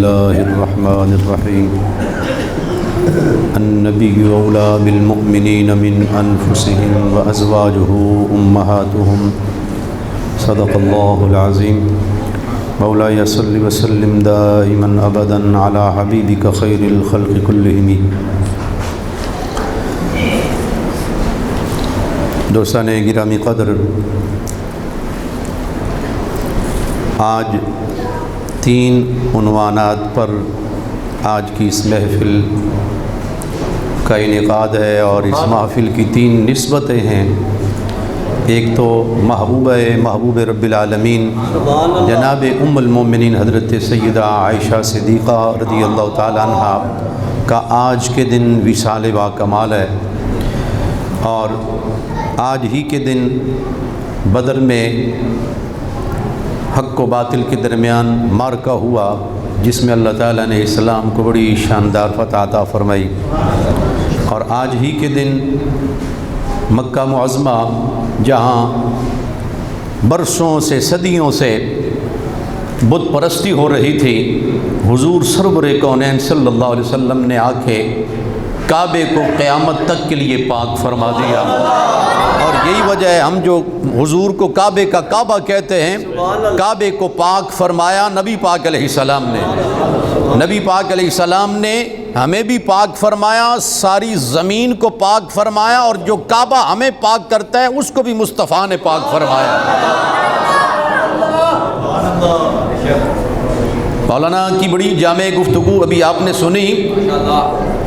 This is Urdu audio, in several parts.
الله الرحمن الرحيم النبي أولى بالمؤمنين من أنفسهم وأزواجه أمهاتهم صدق الله العظيم مولاي صل وسلم دائما أبدا على حبيبك خير الخلق كلهم. دوستان گرامی قدر، آج 3 عنوانات پر آج کی اس محفل کا انعقاد ہے، اور اس محفل کی 3 نسبتیں ہیں. ایک تو محبوب رب العالمین جناب ام المومنین حضرت سیدہ عائشہ صدیقہ رضی اللہ تعالیٰ عنہ کا آج کے دن وصال با کمال ہے، اور آج ہی کے دن بدر میں حق و باطل کے درمیان معرکہ ہوا، جس میں اللہ تعالیٰ نے اسلام کو بڑی شاندار فتح عطا فرمائی. اور آج ہی کے دن مکہ معظمہ، جہاں برسوں سے صدیوں سے بت پرستی ہو رہی تھی، حضور سرور کونین صلی اللہ علیہ وسلم نے آ کے کعبے کو قیامت تک کے لیے پاک فرما دیا. اور یہی وجہ ہے ہم جو حضور کو کعبے کا کعبہ کہتے ہیں، کعبے کو پاک فرمایا نبی پاک علیہ السلام نے. نبی پاک علیہ السلام نے ہمیں بھی پاک فرمایا، ساری زمین کو پاک فرمایا، اور جو کعبہ ہمیں پاک کرتا ہے اس کو بھی مصطفیٰ نے پاک فرمایا. مولانا کی بڑی جامع گفتگو ابھی آپ نے سنی.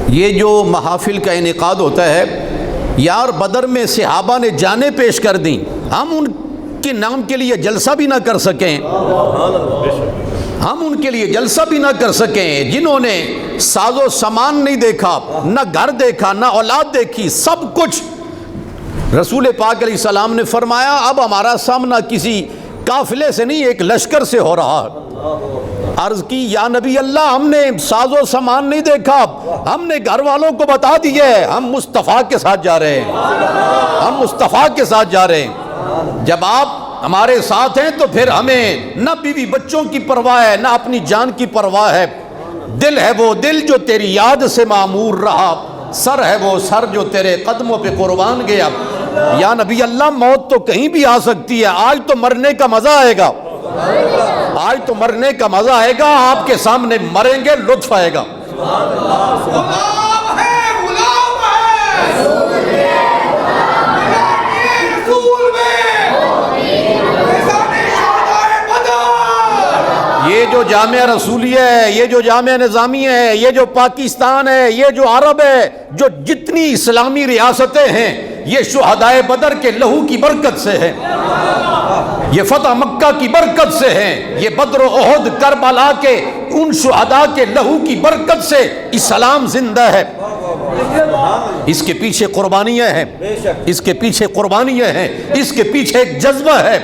یہ جو محافل کا انعقاد ہوتا ہے، یار بدر میں صحابہ نے جانیں پیش کر دیں، ہم ان کے نام کے لیے جلسہ بھی نہ کر سکیں، ہم ان کے لیے جلسہ بھی نہ کر سکیں، جنہوں نے ساز و سامان نہیں دیکھا، نہ گھر دیکھا، نہ اولاد دیکھی، سب کچھ رسول پاک علیہ السلام نے فرمایا اب ہمارا سامنا کسی قافلے سے نہیں، ایک لشکر سے ہو رہا. عرض کی یا نبی اللہ، ہم نے ساز و سامان نہیں دیکھا، ہم نے گھر والوں کو بتا دیا ہے ہم مصطفیٰ کے ساتھ جا رہے ہیں، ہم مصطفیٰ کے ساتھ جا رہے ہیں. جب آپ ہمارے ساتھ ہیں تو پھر ہمیں نہ بیوی بچوں کی پرواہ ہے، نہ اپنی جان کی پرواہ ہے. دل ہے وہ دل جو تیری یاد سے معمور رہا، سر ہے وہ سر جو تیرے قدموں پہ قربان گیا. یا نبی اللہ، موت تو کہیں بھی آ سکتی ہے، آج تو مرنے کا مزہ آئے گا، آج تو مرنے کا مزہ آئے گا، آپ کے سامنے مریں گے، لطف آئے گا. یہ جو جامعہ رسولیہ ہے، یہ جو جامعہ نظامیہ ہے، یہ جو پاکستان ہے، یہ جو عرب ہے، جو جتنی اسلامی ریاستیں ہیں، یہ شہدائے بدر کے لہو کی برکت سے ہے، یہ فتح مکہ کی برکت سے ہے، یہ بدر و احد کربلا کے ان شہداء کے لہو کی برکت سے اسلام زندہ ہے. اس کے پیچھے قربانیاں ہیں، اس کے پیچھے قربانیاں ہیں، اس کے پیچھے ایک جذبہ ہے.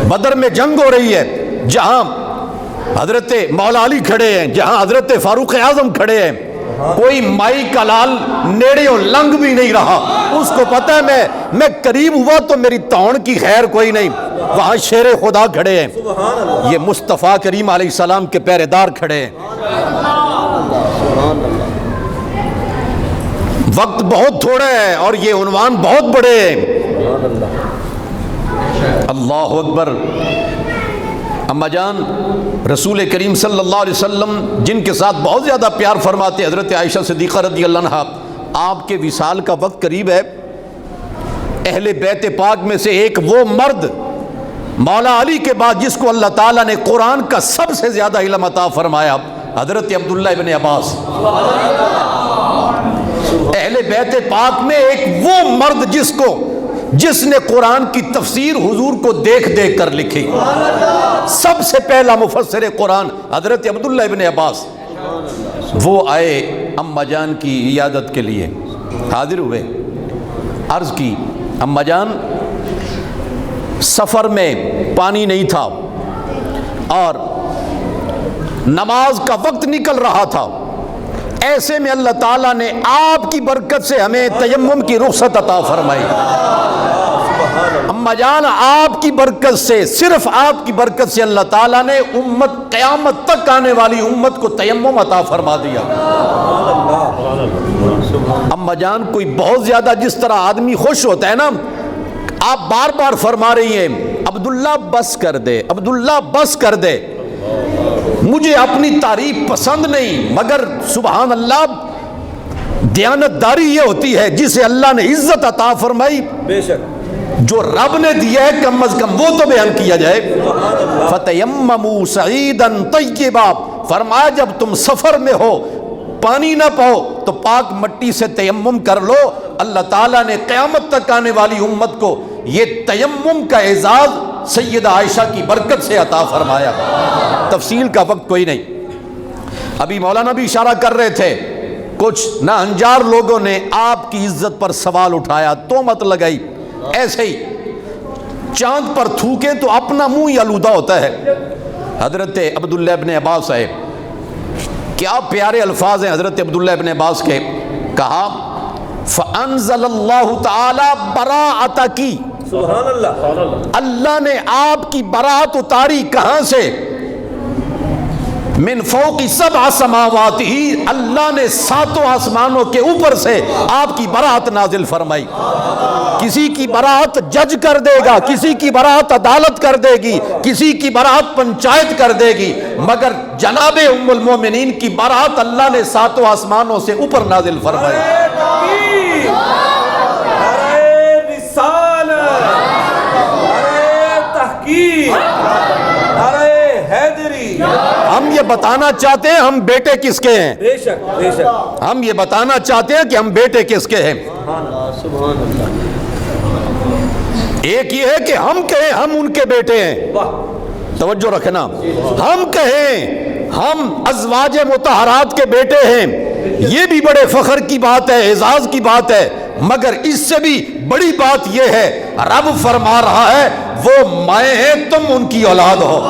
بدر میں جنگ ہو رہی ہے، جہاں حضرت مولا علی کھڑے ہیں، جہاں حضرت فاروق اعظم کھڑے ہیں، کوئی مائی کا لال نیڑے اور لنگ بھی نہیں رہا. اس کو پتہ ہے میں قریب ہوا تو میری توڑ کی خیر کوئی نہیں. وہاں شیر خدا کھڑے ہیں، یہ مصطفیٰ کریم علیہ السلام کے پہرے دار کھڑے ہیں. وقت بہت تھوڑا ہے اور یہ عنوان بہت بڑے ہیں. اللہ اکبر. اما جان رسول کریم صلی اللہ علیہ وسلم جن کے ساتھ بہت زیادہ پیار فرماتے حضرت عائشہ صدیقہ رضی اللہ عنہا، آپ کے وصال کا وقت قریب ہے. اہل بیت پاک میں سے ایک وہ مرد مولا علی کے بعد جس کو اللہ تعالیٰ نے قرآن کا سب سے زیادہ علم عطا فرمایا، حضرت عبداللہ ابن عباس. اہل بیت پاک میں ایک وہ مرد جس نے قرآن کی تفسیر حضور کو دیکھ دیکھ کر لکھی. سب سے پہلا مفسر قرآن حضرت عبداللہ ابن عباس. وہ آئے اماں جان کی عیادت کے لیے، حاضر ہوئے. عرض کی اماں جان، سفر میں پانی نہیں تھا اور نماز کا وقت نکل رہا تھا، ایسے میں اللہ تعالیٰ نے آپ کی برکت سے ہمیں تیمم کی رخصت عطا فرمائی. اما جان آپ کی برکت سے، صرف آپ کی برکت سے اللہ تعالیٰ نے امت قیامت تک آنے والی امت کو تیمم عطا فرما دیا۔ اما جان کوئی بہت زیادہ جس طرح آدمی خوش ہوتا ہے نا، آپ بار بار فرما رہی ہیں عبداللہ بس کر دے، عبداللہ بس کر دے، مجھے اپنی تعریف پسند نہیں، مگر سبحان اللہ دیانتداری یہ ہوتی ہے جسے اللہ نے عزت عطا فرمائی، بے شک جو رب نے دیا ہے کم از کم وہ تو بیان کیا جائے۔ فَتَيَمَّمُوا صَعِيدًا طَيِّبًا، فرمایا جب تم سفر میں ہو، پانی نہ پاؤ تو پاک مٹی سے تیمم کر لو۔ اللہ تعالیٰ نے قیامت تک آنے والی امت کو یہ تیمم کا اعزاز سیدہ عائشہ کی برکت سے عطا فرمایا۔ تفصیل کا وقت کوئی نہیں، ابھی مولانا بھی اشارہ کر رہے تھے، کچھ نا انجار لوگوں نے آپ کی عزت پر سوال اٹھایا، تہمت لگائی، ایسے ہی چاند پر تھوکے تو اپنا منہ ہی آلودہ ہوتا ہے۔ حضرت عبداللہ ابن عباس ہے، کیا پیارے الفاظ ہیں حضرت عبداللہ ابن عباس کے، کہا فَأَنزَلَ اللَّهُ تَعَالَى بَرَاءَتَكِ، سبحان اللہ، اللہ نے آپ کی برات اتاری، کہاں سے؟ من فوق سبع سماوات، ہی اللہ نے ساتوں آسمانوں کے اوپر سے آپ کی برات نازل فرمائی۔ کسی کی برات جج کر دے گا، کسی کی برات عدالت کر دے گی، کسی کی برات پنچایت کر دے گی، مگر جناب ام المومنین کی برات اللہ نے ساتوں آسمانوں سے اوپر نازل فرمائی۔ ہم یہ بتانا چاہتے ہیں ہم بیٹے کس کے ہیں، بے شک بے شک، ہم یہ بتانا چاہتے ہیں کہ ہم بیٹے کس کے ہیں۔ سبحان اللہ، ایک یہ ہے کہ ہم کہیں ہم ان کے بیٹے ہیں، توجہ رکھنا، ہم کہیں ہم ازواج مطہرات کے بیٹے ہیں، یہ بھی بڑے فخر کی بات ہے، اعزاز کی بات ہے، مگر اس سے بھی بڑی بات یہ ہے رب فرما رہا ہے وہ مائیں ہیں، تم ان کی اولاد ہو۔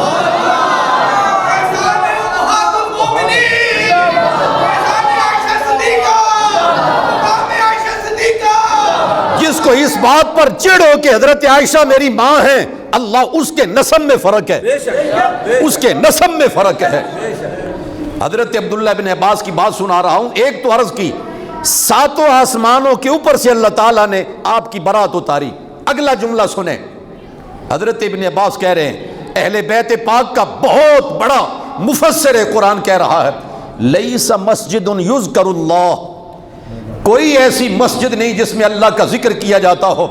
جس کو اس بات پر چڑ ہو کہ حضرت عائشہ میری ماں ہیں، اللہ اس کے نسب میں فرق ہے، اس کے نسب میں فرق ہے۔ حضرت عبداللہ بن عباس کی بات سنا رہا ہوں، ایک تو عرض کی ساتوں آسمانوں کے اوپر سے اللہ تعالیٰ نے آپ کی برات اتاری۔ اگلا جملہ سنیں، حضرت ابن عباس کہہ رہے ہیں اہل بیت پاک کا بہت بڑا مفسر قرآن کہہ رہا ہے لیس مسجد یذکر اللہ، کوئی ایسی مسجد نہیں جس میں اللہ کا ذکر کیا جاتا ہو،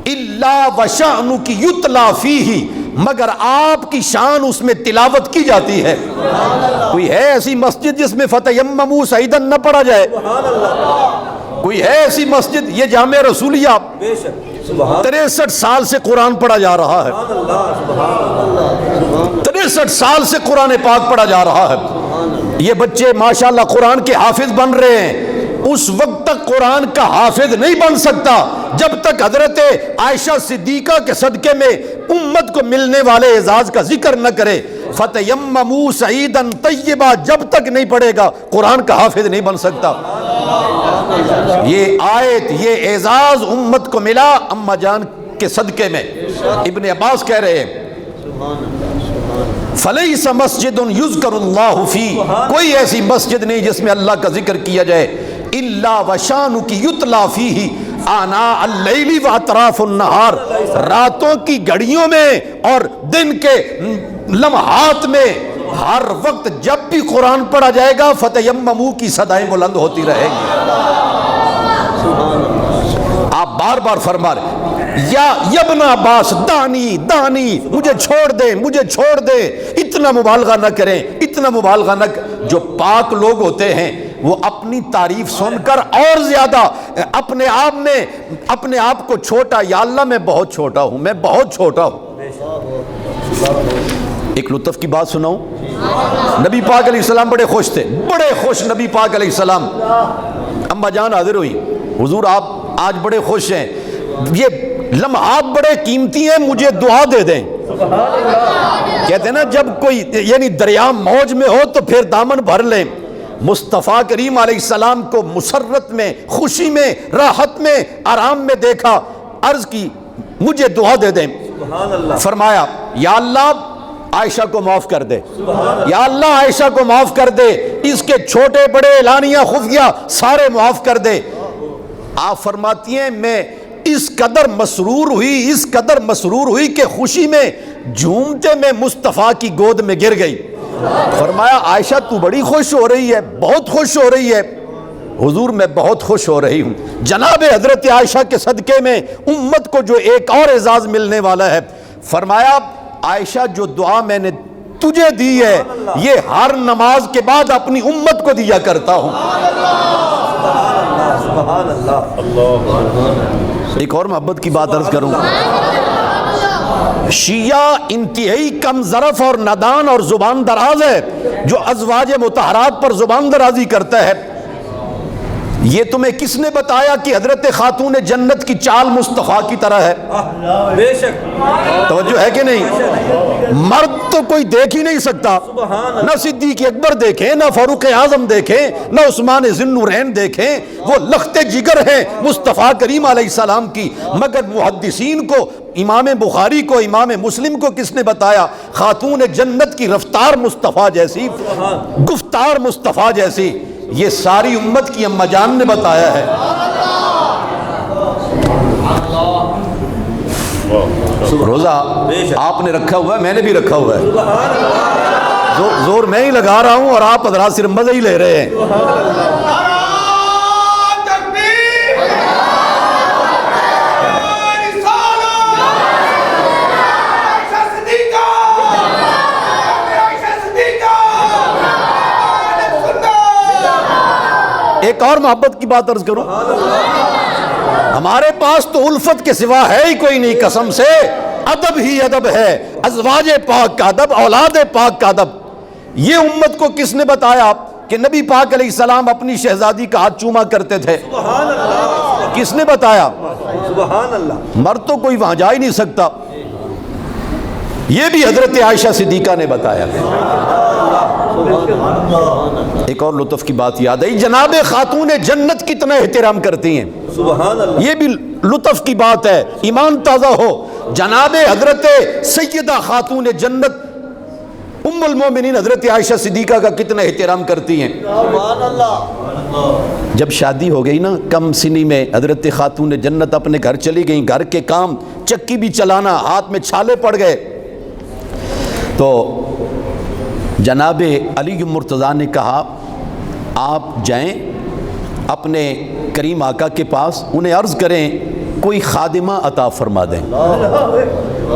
الا وشأنک یتلی فیہ، مگر آپ کی شان اس میں تلاوت کی جاتی ہے۔ کوئی ہے ایسی مسجد جس میں فتیمموا صعیدا نہ پڑھا جائے؟ کوئی ہے ایسی مسجد؟ یہ جامع رسولیہ 63 سال سے قرآن پڑھا جا رہا ہے، 63 سال سے قرآن پاک پڑھا جا رہا ہے، یہ بچے ماشاءاللہ قرآن کے حافظ بن رہے ہیں۔ اس وقت تک قرآن کا حافظ نہیں بن سکتا جب تک حضرت عائشہ صدیقہ کے صدقے میں امت کو ملنے والے اعزاز کا ذکر نہ کرے۔ فَتَيَمَّمُوا صَعِيدًا طَيِّبًا جب تک نہیں پڑھے گا قرآن کا حافظ نہیں بن سکتا۔ یہ آیت، یہ اعزاز امت کو ملا اماں جان کے صدقے میں۔ ابن عباس کہہ رہے ہیں فَلَيْسَ مَسْجِدٌ يُذْكَرُ اللَّهُ فِيهِ، کوئی ایسی مسجد نہیں جس میں اللہ کا ذکر کیا جائے، إِلَّا وَشَانُكِ يُتْلَى فِيهِ آناء اللیل واطراف النہار، راتوں کی گھڑیوں میں اور دن کے لمحات میں ہر وقت جب بھی قرآن پڑھا جائے گا فتیمموا کی صدائیں بلند ہوتی رہیں گی۔ آپ بار بار فرما رہے یا ابن عباس دانی دانی، مجھے چھوڑ دیں مجھے چھوڑ دیں، اتنا مبالغہ نہ کریں، اتنا مبالغہ نہ کریں۔ جو پاک لوگ ہوتے ہیں وہ اپنی تعریف سن کر اور زیادہ اپنے آپ کو چھوٹا، یا اللہ میں بہت چھوٹا ہوں، میں بہت چھوٹا ہوں۔ ایک لطف کی بات سناؤں، نبی پاک علیہ السلام بڑے خوش تھے، بڑے خوش نبی پاک علیہ السلام۔ اماں جان حاضر ہوئی، حضور آپ آج بڑے خوش ہیں، یہ لمحات بڑے قیمتی ہیں، مجھے دعا دے دیں۔ کہتے ہیں نا جب کوئی یعنی دریا موج میں ہو تو پھر دامن بھر لیں۔ مصطفیٰ کریم علیہ السلام کو مسرت میں، خوشی میں، راحت میں، آرام میں دیکھا، عرض کی مجھے دعا دے دیں۔ سبحان اللہ فرمایا یا اللہ عائشہ کو معاف کر دے، یا اللہ عائشہ کو معاف کر دے، اس کے چھوٹے بڑے اعلانیہ خفیہ سارے معاف کر دے۔ آپ فرماتی ہیں میں اس قدر مسرور ہوئی کہ خوشی میں جھومتے میں مصطفیٰ کی گود میں گر گئی۔ فرمایا عائشہ تو بڑی خوش ہو رہی ہے، بہت خوش ہو رہی ہے۔ حضور میں بہت خوش ہو رہی ہوں، جناب حضرت عائشہ کے صدقے میں امت کو جو ایک اور اعزاز ملنے والا ہے۔ فرمایا عائشہ جو دعا میں نے تجھے دی ہے یہ ہر نماز کے بعد اپنی امت کو دیا کرتا ہوں۔ سبحان اللہ ایک اور محبت کی بات عرض کروں، شیعہ انتہائی کم ظرف اور نادان اور زبان دراز ہے جو ازواج مطہرات پر زبان درازی کرتا ہے۔ یہ تمہیں کس نے بتایا کہ حضرت خاتون جنت کی چال مصطفیٰ کی طرح ہے؟ بے شک توجہ ہے کہ نہیں؟ مرد تو کوئی دیکھ ہی نہیں سکتا، نہ صدیق اکبر دیکھیں، نہ فاروق اعظم دیکھیں، نہ عثمان ذی النورین دیکھیں، وہ لخت جگر ہیں مصطفیٰ کریم علیہ السلام کی۔ مگر محدثین کو، امام بخاری کو، امام مسلم کو کس نے بتایا؟ خاتون جنت کی رفتار مصطفیٰ جیسی، گفتار مصطفیٰ جیسی، یہ ساری امت کی اماں جان نے بتایا ہے۔ روزہ آپ نے رکھا ہوا ہے، میں نے بھی رکھا ہوا ہے، زور میں ہی لگا رہا ہوں اور آپ حضرات صرف مزے ہی لے رہے ہیں۔ ایک اور محبت کی بات عرض کروں، ہمارے پاس تو الفت کے سوا ہے ہی کوئی نہیں، قسم سے ادب ہی ادب ہے، ازواج پاک کا ادب، اولاد پاک کا ادب۔ یہ امت کو کس نے بتایا کہ نبی پاک علیہ السلام اپنی شہزادی کا ہاتھ چوما کرتے تھے؟ کس نے بتایا؟ سبحان اللہ مرد تو کوئی وہاں جا ہی نہیں سکتا، یہ بھی حضرت عائشہ صدیقہ نے بتایا۔ ایک اور لطف کی بات یاد آئی، جناب خاتون جنت کتنا احترام کرتی ہیں، سبحان اللہ یہ بھی لطف کی بات ہے، ایمان تازہ ہو۔ جناب حضرت سیدہ خاتون جنت ام المومنین حضرت عائشہ صدیقہ کا کتنا احترام کرتی ہیں۔ سبحان اللہ جب شادی ہو گئی نا کم سنی میں، حضرت خاتون جنت اپنے گھر چلی گئیں، گھر کے کام، چکی بھی چلانا، ہاتھ میں چھالے پڑ گئے، تو جناب علی مرتضیٰ نے کہا آپ جائیں اپنے کریم آقا کے پاس، انہیں عرض کریں کوئی خادمہ عطا فرما دیں۔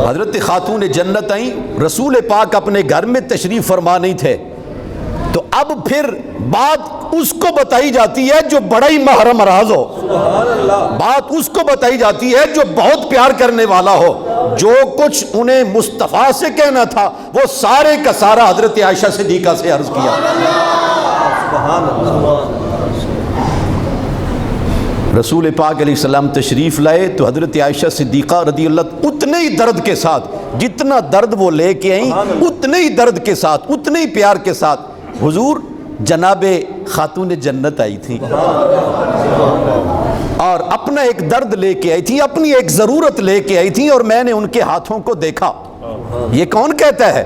حضرت خاتون جنت آئیں، رسول پاک اپنے گھر میں تشریف فرما نہیں تھے، تو اب پھر بات اس کو بتائی جاتی ہے جو بڑا ہی محرم راز ہو، بات اس کو بتائی جاتی ہے جو بہت پیار کرنے والا ہو۔ جو کچھ انہیں مصطفیٰ سے کہنا تھا وہ سارے کا سارا حضرت عائشہ صدیقہ سے عرض کیا۔ رسول پاک علیہ السلام تشریف لائے تو حضرت عائشہ صدیقہ رضی اللہ اتنے ہی درد کے ساتھ، جتنا درد وہ لے کے آئیں اتنے ہی درد کے ساتھ، اتنے ہی پیار کے ساتھ حضور جناب خاتون جنت آئی تھی اور اپنا ایک درد لے کے آئی تھی، اپنی ایک ضرورت لے کے آئی تھی، اور میں نے ان کے ہاتھوں کو دیکھا۔ یہ کون کہتا ہے؟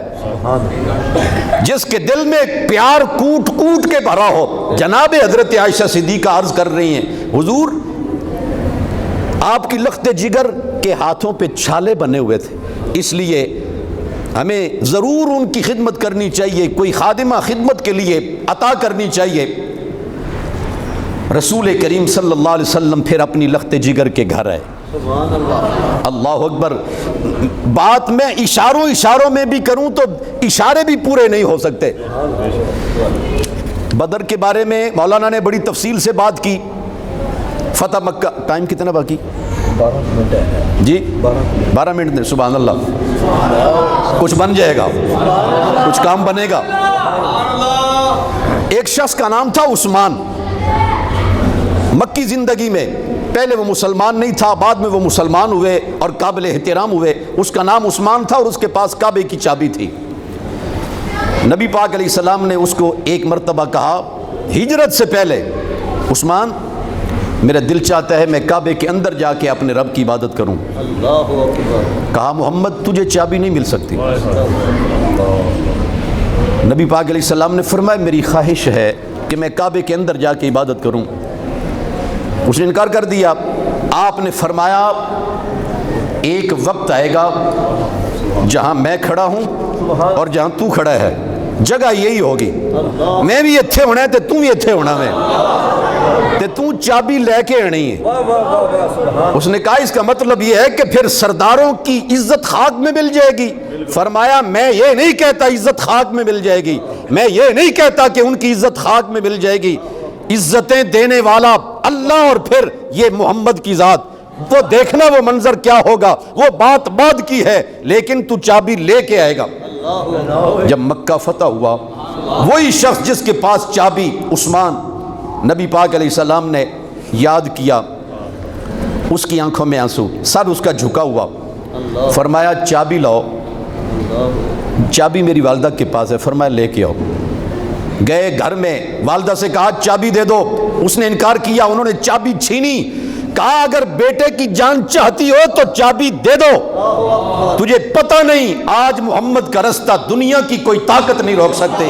جس کے دل میں پیار کوٹ کوٹ کے بھرا ہو۔ جناب حضرت عائشہ صدیقہ عرض کر رہی ہیں حضور آپ کی لخت جگر کے ہاتھوں پہ چھالے بنے ہوئے تھے، اس لیے ہمیں ضرور ان کی خدمت کرنی چاہیے، کوئی خادمہ خدمت کے لیے عطا کرنی چاہیے۔ رسول کریم صلی اللہ علیہ وسلم پھر اپنی لخت جگر کے گھر آئے۔ اللہ اکبر، بات میں اشاروں میں بھی کروں تو اشارے بھی پورے نہیں ہو سکتے۔ بدر کے بارے میں مولانا نے بڑی تفصیل سے بات کی، فتح مکہ، ٹائم کتنا باقی؟ 12 منٹ ہے جی 12 منٹ دیں، سبحان اللہ، کچھ بن جائے گا، کچھ کام بنے گا۔ ایک شخص کا نام تھا عثمان، مکی زندگی میں پہلے وہ مسلمان نہیں تھا، بعد میں وہ مسلمان ہوئے اور قابل احترام ہوئے۔ اس کا نام عثمان تھا اور اس کے پاس کعبے کی چابی تھی۔ نبی پاک علیہ السلام نے اس کو ایک مرتبہ کہا ہجرت سے پہلے، عثمان میرا دل چاہتا ہے میں کعبے کے اندر جا کے اپنے رب کی عبادت کروں. اللہ اکبر. کہا محمد تجھے چابی نہیں مل سکتی. نبی پاک علیہ السلام نے فرمایا میری خواہش ہے کہ میں کعبے کے اندر جا کے عبادت کروں. اس نے انکار کر دیا. آپ نے فرمایا ایک وقت آئے گا جہاں میں کھڑا ہوں اور جہاں تو کھڑا ہے جگہ یہی ہوگی. میں بھی اتھے ہونا ہے تے تو بھی اتھے ہونا ہے تے تو چابی لے کے آنی ہے. واہ واہ واہ واہ سبحان. اس نے کہا اس کا مطلب یہ ہے کہ پھر سرداروں کی عزت خاک میں مل جائے گی. فرمایا میں یہ نہیں کہتا عزت خاک میں مل جائے گی, میں یہ نہیں کہتا کہ ان کی عزت خاک میں مل جائے گی. عزتیں دینے والا اللہ اور پھر یہ محمد کی ذات. وہ دیکھنا وہ منظر کیا ہوگا, وہ بات بعد کی ہے, لیکن تو چابی لے کے آئے گا. جب مکہ فتح ہوا وہی شخص جس کے پاس چابی عثمان, نبی پاک علیہ السلام نے یاد کیا, اس کی آنکھوں میں آنسو, سر اس کا جھکا ہوا. فرمایا چابی لاؤ. چابی میری والدہ کے پاس ہے. فرمایا لے کے آؤ. گئے گھر میں والدہ سے کہا چابی دے دو. اس نے انکار کیا. انہوں نے چابی چھینی. کہا اگر بیٹے کی جان چاہتی ہو تو چابی دے دو. تجھے پتہ نہیں آج محمد کا رستہ دنیا کی کوئی طاقت نہیں روک سکتے.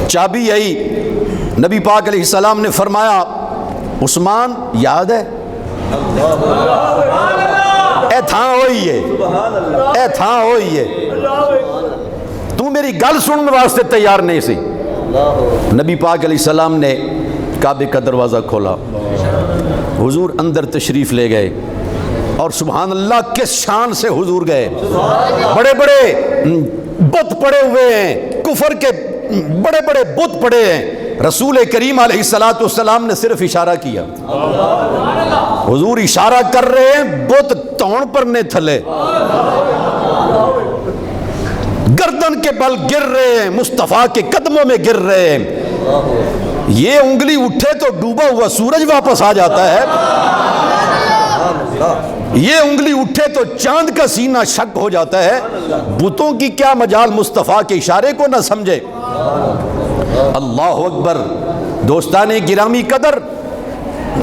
چابی آئی. نبی پاک علیہ السلام نے فرمایا عثمان یاد ہے اے تھاں ہوئی ہے, اے تھاں ہوئی ہے, تو میری گل سننے واسطے تیار نہیں سی. نبی پاک علیہ السلام نے کعبے کا دروازہ کھولا. حضور اندر تشریف لے گئے اور سبحان اللہ کس شان سے حضور گئے. بڑے بڑے بت پڑے ہوئے ہیں, کفر کے بڑے بڑے بت پڑے ہیں. رسول کریم علیہ السلام نے صرف اشارہ کیا. حضور اشارہ کر رہے ہیں, بت تون پر نے تھلے, گردن کے بل گر رہے ہیں, مصطفیٰ کے قدموں میں گر رہے ہیں. یہ انگلی اٹھے تو ڈوبا ہوا سورج واپس آ جاتا ہے. یہ انگلی اٹھے تو چاند کا سینہ شک ہو جاتا ہے. بتوں کی کیا مجال مصطفیٰ کے اشارے کو نہ سمجھے. اللہ اکبر. دوستان گرامی قدر,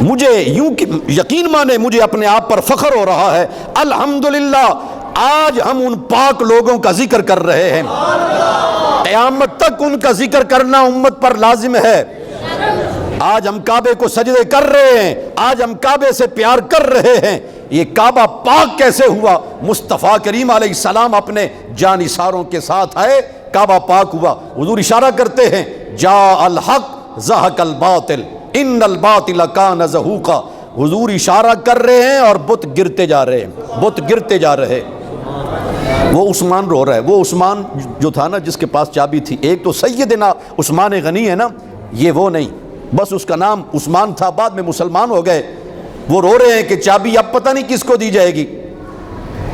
مجھے یوں یقین مانے مجھے اپنے آپ پر فخر ہو رہا ہے. الحمدللہ آج ہم ان پاک لوگوں کا ذکر کر رہے ہیں. قیامت تک ان کا ذکر کرنا امت پر لازم ہے. آج ہم کعبے کو سجدے کر رہے ہیں, آج ہم کعبے سے پیار کر رہے ہیں. یہ کعبہ پاک کیسے ہوا؟ مصطفیٰ کریم علیہ السلام اپنے جانثاروں کے ساتھ آئے, کعبہ پاک ہوا. حضور اشارہ کرتے ہیں جاء الحق زہق الباطل ان الباطل کان زہوقا. حضور اشارہ کر رہے ہیں اور بت گرتے جا رہے ہیں, بت گرتے جا رہے. وہ عثمان رو رہا ہے. وہ عثمان جو تھا نا جس کے پاس چابی تھی, ایک تو سیدنا عثمان غنی ہے نا, یہ وہ نہیں, بس اس کا نام عثمان تھا, بعد میں مسلمان ہو گئے. وہ رو رہے ہیں کہ چابی اب پتہ نہیں کس کو دی جائے گی.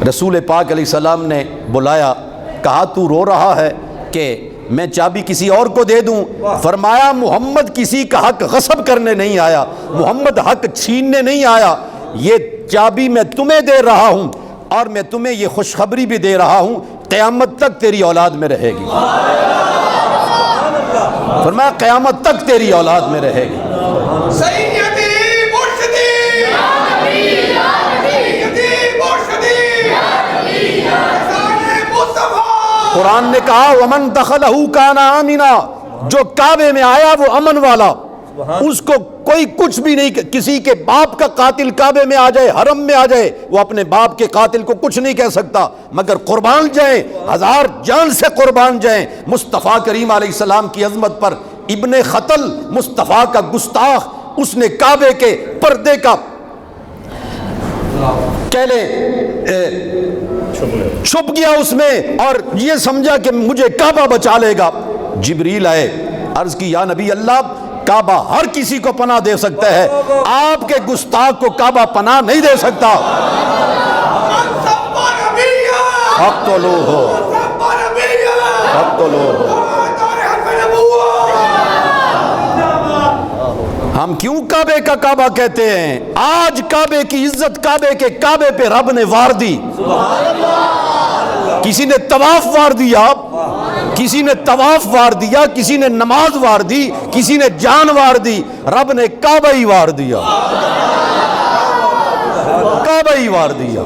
رسول پاک علیہ السلام نے بلایا, کہا تو رو رہا ہے کہ میں چابی کسی اور کو دے دوں. فرمایا محمد کسی کا حق غصب کرنے نہیں آیا, محمد حق چھیننے نہیں آیا. یہ چابی میں تمہیں دے رہا ہوں اور میں تمہیں یہ خوشخبری بھی دے رہا ہوں, قیامت تک تیری اولاد میں رہے گی. فرمایا قیامت تک تیری اولاد میں رہے گی. قرآن نے کہا ومن دخلہ کان آمنا, جو کعبے میں آیا وہ امن والا, اس کو کوئی کچھ بھی نہیں. کسی کے باپ کا قاتل کعبے میں آ جائے, حرم میں آ جائے, وہ اپنے باپ کے قاتل کو کچھ نہیں کہہ سکتا, مگر قربان جائیں, ہزار جان سے قربان جائیں مصطفیٰ کریم علیہ السلام کی عظمت پر. ابن خطل مصطفیٰ کا گستاخ, اس نے کعبے کے پردے کا کہہ لیں چھپ گیا اس میں اور یہ سمجھا کہ مجھے کعبہ بچا لے گا. جبریل آئے, عرض کی یا نبی اللہ کعبہ ہر کسی کو پناہ دے سکتا ہے, آپ کے گستاخ کو کعبہ پناہ نہیں دے سکتا. حق تو لو ہو, حق تو لو ہو. ہم کیوں کعبے کا کعبہ کہتے ہیں؟ آج کعبے کی عزت کعبے کے کعبے پہ رب نے وار دی. کسی نے طواف وار دیا، کسی نے طواف وار دیا، کسی نے نماز وار دی، کسی نے جان وار دی، رب نے کعبہ ہی وار دیا، کعبہ ہی وار دیا.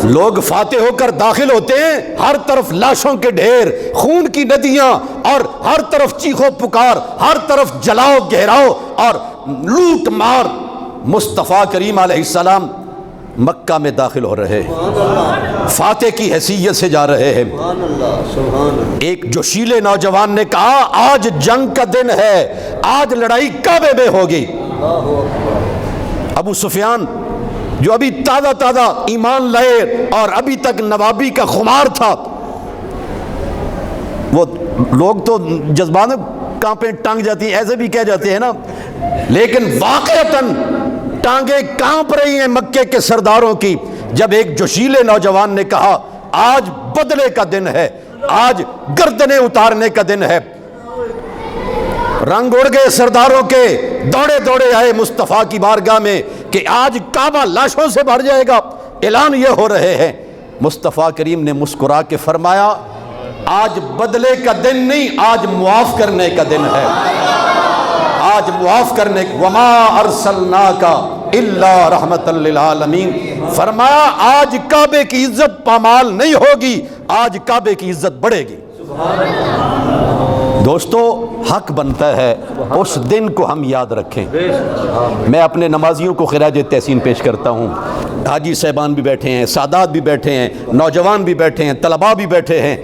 لوگ فاتح ہو کر داخل ہوتے ہیں، ہر طرف لاشوں کے ڈھیر، خون کی ندیاں، اور ہر طرف چیخو پکار، ہر طرف جلاؤ گہراؤ اور لوٹ مار. مصطفیٰ کریم علیہ السلام مکہ میں داخل ہو رہے ہیں، فاتح کی حیثیت سے جا رہے ہیں. ایک جوشیلے نوجوان نے کہا آج جنگ کا دن ہے، آج لڑائی کعبے میں ہوگی. ابو سفیان جو ابھی تازہ ایمان لائے اور ابھی تک نوابی کا خمار تھا، وہ لوگ تو جذبات میں کانپیں ٹانگ جاتی ہیں، ایسے بھی کہہ جاتے ہیں نا، لیکن واقعتاً ٹانگیں کانپ رہی ہیں مکے کے سرداروں کی جب ایک جوشیلے نوجوان نے کہا آج بدلے کا دن ہے، آج گردنیں اتارنے کا دن ہے. رنگ اڑ گئے سرداروں کے، دوڑے دوڑے آئے مصطفیٰ کی بارگاہ میں کہ آج کعبہ لاشوں سے بھر جائے گا. اعلان یہ ہو رہے ہیں. مصطفیٰ کریم نے مسکرا کے فرمایا آج بدلے کا دن نہیں، آج معاف کرنے کا دن ہے، آج معاف کرنے. وما ارسلناک الا رحمۃ للعالمین. فرمایا آج کعبے کی عزت پامال نہیں ہوگی، آج کعبے کی عزت بڑھے گی. دوستو حق بنتا ہے اس دن کو ہم یاد رکھیں. میں اپنے نمازیوں کو خراج تحسین پیش کرتا ہوں. حاجی صاحبان بھی بیٹھے ہیں، سادات بھی بیٹھے ہیں، نوجوان بھی بیٹھے ہیں، طلباء بھی بیٹھے ہیں.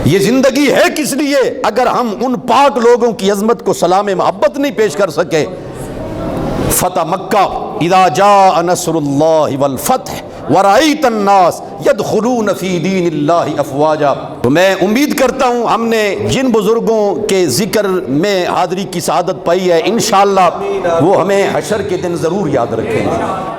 یہ زندگی ہے کس لیے اگر ہم ان پاک لوگوں کی عظمت کو سلام محبت نہیں پیش کر سکے؟ فتح مکہ اذا جاء نصر اللہ والفتح ورأیت الناس یدخلون فی دین اللہ افواجا. تو میں امید کرتا ہوں ہم نے جن بزرگوں کے ذکر میں حاضری کی سعادت پائی ہے، انشاءاللہ وہ ہمیں حشر کے دن ضرور یاد رکھیں گے.